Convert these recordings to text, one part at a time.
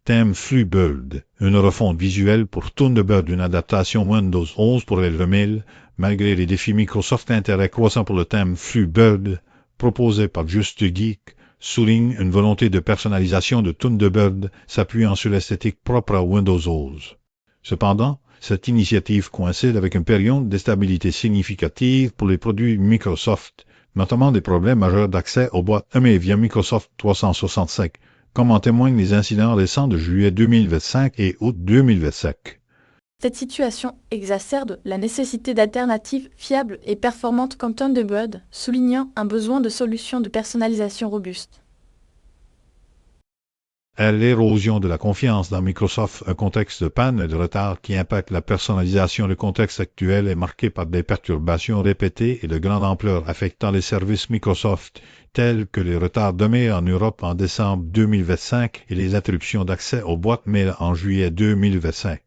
Thème Fluebird, une refonte visuelle pour Thunderbird, une adaptation Windows 11 pour Elve 1000, malgré les défis Microsoft, l'intérêt croissant pour le thème Fluebird, proposé par Just Geek, souligne une volonté de personnalisation de Thunderbird s'appuyant sur l'esthétique propre à Windows 11. Cependant, cette initiative coïncide avec une période d'instabilité significative pour les produits Microsoft, notamment des problèmes majeurs d'accès aux boîtes EMEA via Microsoft 365, comme en témoignent les incidents récents de juillet 2025 et août 2025. Cette situation exacerbe la nécessité d'alternatives fiables et performantes comme Thunderbird, soulignant un besoin de solutions de personnalisation robustes. L'érosion de la confiance dans Microsoft, un contexte de panne et de retard qui impacte la personnalisation. Le contexte actuel est marqué par des perturbations répétées et de grande ampleur affectant les services Microsoft, tels que les retards d'EMEA en Europe en décembre 2025 et les interruptions d'accès aux boîtes mail en juillet 2025.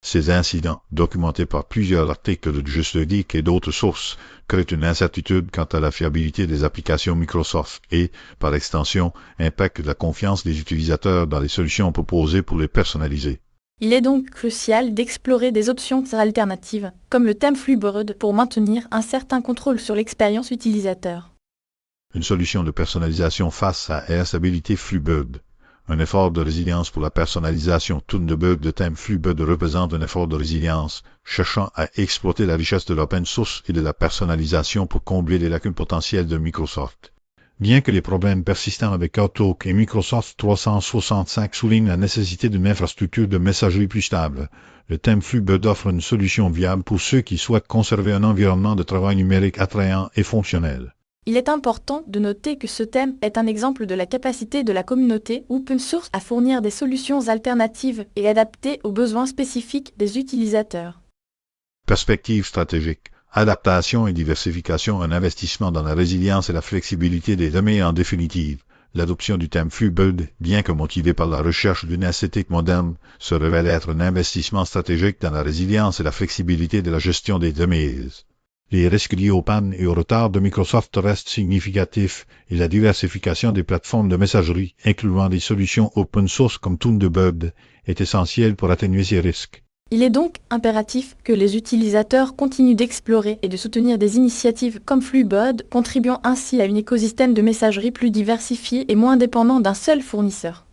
Ces incidents, documentés par plusieurs articles de Just Geek et d'autres sources, créent une incertitude quant à la fiabilité des applications Microsoft et, par extension, impactent la confiance des utilisateurs dans les solutions proposées pour les personnaliser. Il est donc crucial d'explorer des options alternatives, comme le thème Fluebird, pour maintenir un certain contrôle sur l'expérience utilisateur. Une solution de personnalisation face à l'instabilité Fluebird. Un effort de résilience pour la personnalisation. Thunderbird de thème Fluebird représente un effort de résilience, cherchant à exploiter la richesse de l'open source et de la personnalisation pour combler les lacunes potentielles de Microsoft. Bien que les problèmes persistants avec Outlook et Microsoft 365 soulignent la nécessité d'une infrastructure de messagerie plus stable, le thème Fluebird offre une solution viable pour ceux qui souhaitent conserver un environnement de travail numérique attrayant et fonctionnel. Il est important de noter que ce thème est un exemple de la capacité de la communauté open source à fournir des solutions alternatives et adaptées aux besoins spécifiques des utilisateurs. Perspective stratégique. Adaptation et diversification, un investissement dans la résilience et la flexibilité des domaines en définitive. L'adoption du thème Fluebird, bien que motivée par la recherche d'une esthétique moderne, se révèle être un investissement stratégique dans la résilience et la flexibilité de la gestion des domaines. Les risques liés aux pannes et aux retards de Microsoft restent significatifs et la diversification des plateformes de messagerie, incluant des solutions open source comme Thunderbird, est essentielle pour atténuer ces risques. Il est donc impératif que les utilisateurs continuent d'explorer et de soutenir des initiatives comme Fluebird, contribuant ainsi à un écosystème de messagerie plus diversifié et moins dépendant d'un seul fournisseur.